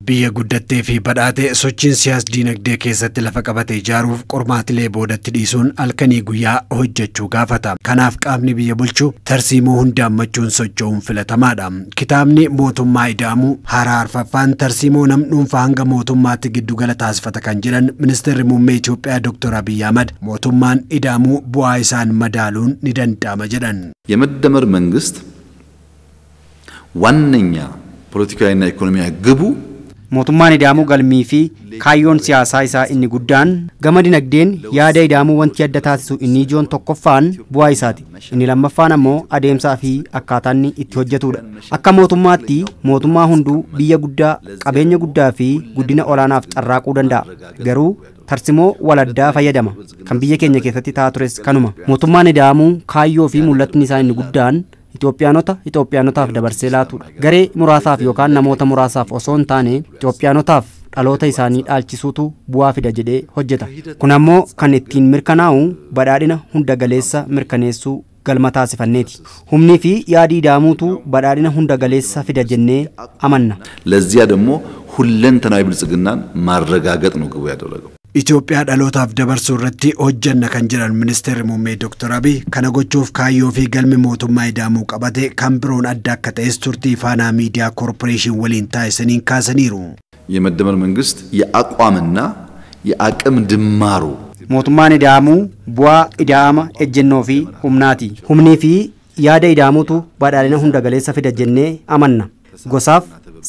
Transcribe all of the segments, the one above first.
Biyya guddattee fi badhaatee sochiin siyaas-dinagdee keessatti lafa qabatee ijaaruuf qormaatilee boodatti dhiisuun halkanii guyyaa hojjechuu gaafata. Kanaaf qaamni biyya bulchuu tarsiimoo hunda hammachuun socho'uun filatamaadha. Kitaabni mootummaa ida'amuu haaraa arfaffaan tarsiimoo nam dhuunfaa hanga mootummaatti giddugala taasifata kan jedhan Ministeerri Muummee Itoophiyaa Dr. Abiy Ahmad mootummaan ida'amuu bu'aa isaan madaaluun ni danda'ama jedhan. የመደመር መንግስት ዋነኛ ፖለቲካዊና ኢኮኖሚያዊ ግቡ mootummaan ida'amuu galmii fi kaayyoon siyaasaa isaa inni guddaan gama dinagdeen yaada ida'amuu wanti adda taasisu inni ijoon tokkoffaan bu'aa isaati. Inni lammaffaan ammoo adeemsaa fi akkaataan itti hojjetudha. Akka mootummaatti mootummaa hunduu biyya guddaa, qabeenya guddaa fi guddina olaanaaf carraaquu danda'a. Garuu tarsimoo waladdaa fayyadama. Kan biyya keenya keessatti ta'aa tures kanuma. Mootummaan ida'amuu kaayyoo fi mul'atni isaa inni guddaan Itoophiyaanotaaf dabarsee laatudha. Garee muraasaaf yookaan namoota muraasaaf osoo hin taane Itoophiyaanotaaf dhaloota isaanii dhaalchisuutu bu'aa fida jedhee hojjeta. Kun ammoo kan ittiin mirkanaa'u badhaadhina hunda galeessa mirkaneessuu galma taasifanneeti. Humnii fi yaadii ida'amuutu badhaadhina hunda galeessa fida jennee amanna. ለዚያ ደግሞ ሁለንተናዊ ብልጽግናን ማረጋገጥ ነው ግቡ ያደረገው። Itoophiyaa dhalootaaf dabarsuu irratti hojjanna kan jedhan Ministeerri Muummee Dr. Abiy kana gochuuf kaayyoo fi galmi mootummaa ida'amuu qabate kan biroon adda akka ta'es turtii faanaa miidiyaa koorporeeshin waliin taasisaniin kaasaniiru. የመደመር መንግስት የአቋምና የአቅም ድማሩ mootummaan ida'amuu bu'aa ida'ama ejjennoo fi humnaati. Humnii fi yaada ida'amuutu badhaadhina hunda galeessa fida jennee amanna. Gosaaf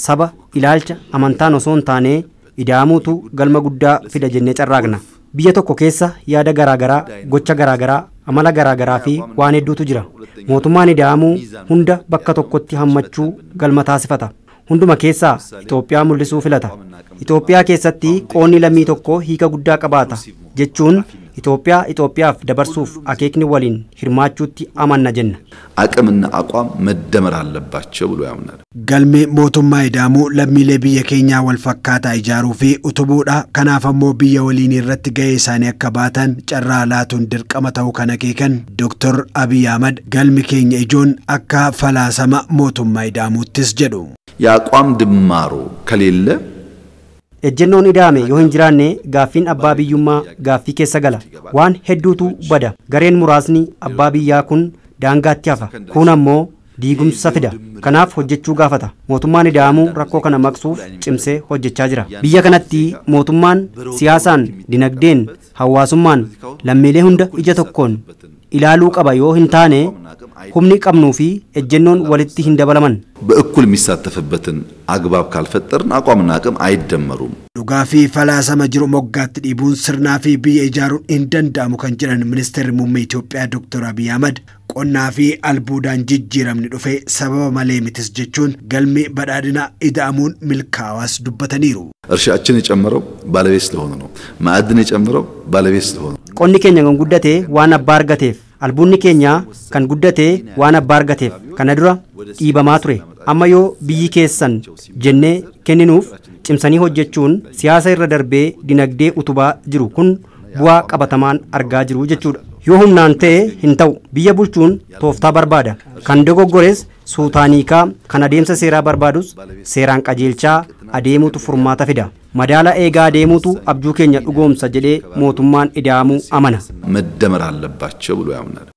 saba ilaalcha amantaan osoo hin taane ida'amuutu galma guddaa fida jennee carraaqna. Biyya tokko keessa yaada garaagaraa, gocha garaagaraa, amala garaagaraa fi waan hedduutu jira. Mootummaan ida'amuu hunda bakka tokkotti hammachuu galma taasifata. Hunduma keessaa Itoophiyaa mul'isuu filata. Itoophiyaa keessatti qoonni lammii tokko hiika guddaa qabaata jechuun Itoophiyaaf dabarsuuf akeekni waliin hirmaachuutti amanna jenna. አቅምና አቋም መደመር አለባቸው ብሎ ያምናል። Galmi mootummaa ida'amuu lammiilee biyya keenyaa wal fakkaataa ijaaruu fi utubuudha. Kanaaf ammoo biyya waliin irratti gahee isaanii akka baatan carraa laatuun dirqama ta'uu kan akeekan Dr. Abiy Ahmad galmi keenya ijoon akka falaasama mootummaa ida'amuuttis jedhu. የአቋም ድማሩ ከሌለ ejjennoon ida'ame yoo hin jiraanne gaaffiin abbaa biyyummaa gaaffii keessa gala. Waan hedduutu bada. Gareen muraasni abbaa biyyaa kun daangaatti hafa. Kun ammoo diigumsa fida. Kanaaf hojjechuu gaafata. Mootummaan ida'amuu rakkoo kana maqsuuf cimsee hojjechaa jira. Biyya kanatti mootummaan siyaasaan, dinagdeen, hawaasummaan lammiilee hunda ija tokkoon ilaaluu qaba yoo hin taane humni qabnuu fi ejjennoon walitti hin dabalaman. በእኩል የሚሳተፍበትን አግባብ ካልፈጠርን አቋምና አቅም አይደመሩም። Dhugaa fi falaasama jiru moggaatti dhiibuun sirnaa fi biyya ijaaruun hin danda'amu kan jedhan Ministeerri Muummee Itoophiyaa Dr. Abiy Ahmad qonnaa fi albuudaan jijjiiramni dhufe sababa malee mitis jechuun galmi badhaadhina ida'amuun milkaa'aas dubbataniiru. እርሻችን የጨመረው ባለቤት ስለሆነ ነው። ማዕድን የጨመረው ባለቤት ስለሆነ Qonni keenya kan guddate waan abbaa argateef, albuunni keenya kan guddate waan abbaa argateef. Kana dura dhiibamaa ture. Amma yoo biyyi keessan jennee kenninuuf cimsanii hojjechuun siyaasa irra darbee dinagdee utubaa jiru kun bu'aa qabatamaan argaa jiru jechuudha. Yoo humnaan ta'e hin ta'u. Biyya bulchuun tooftaa barbaada. Kan dogoggores suutaaniikaa kan adeemsa seeraa barbaadus seeraan qajeelchaa adeemuutu furmaata fida. Madaala eegaa adeemuutu abjuu keenya dhugoomsa jedhee mootummaan ida'amuu amana. መደመር አለባቸው ብሎ ያምናል።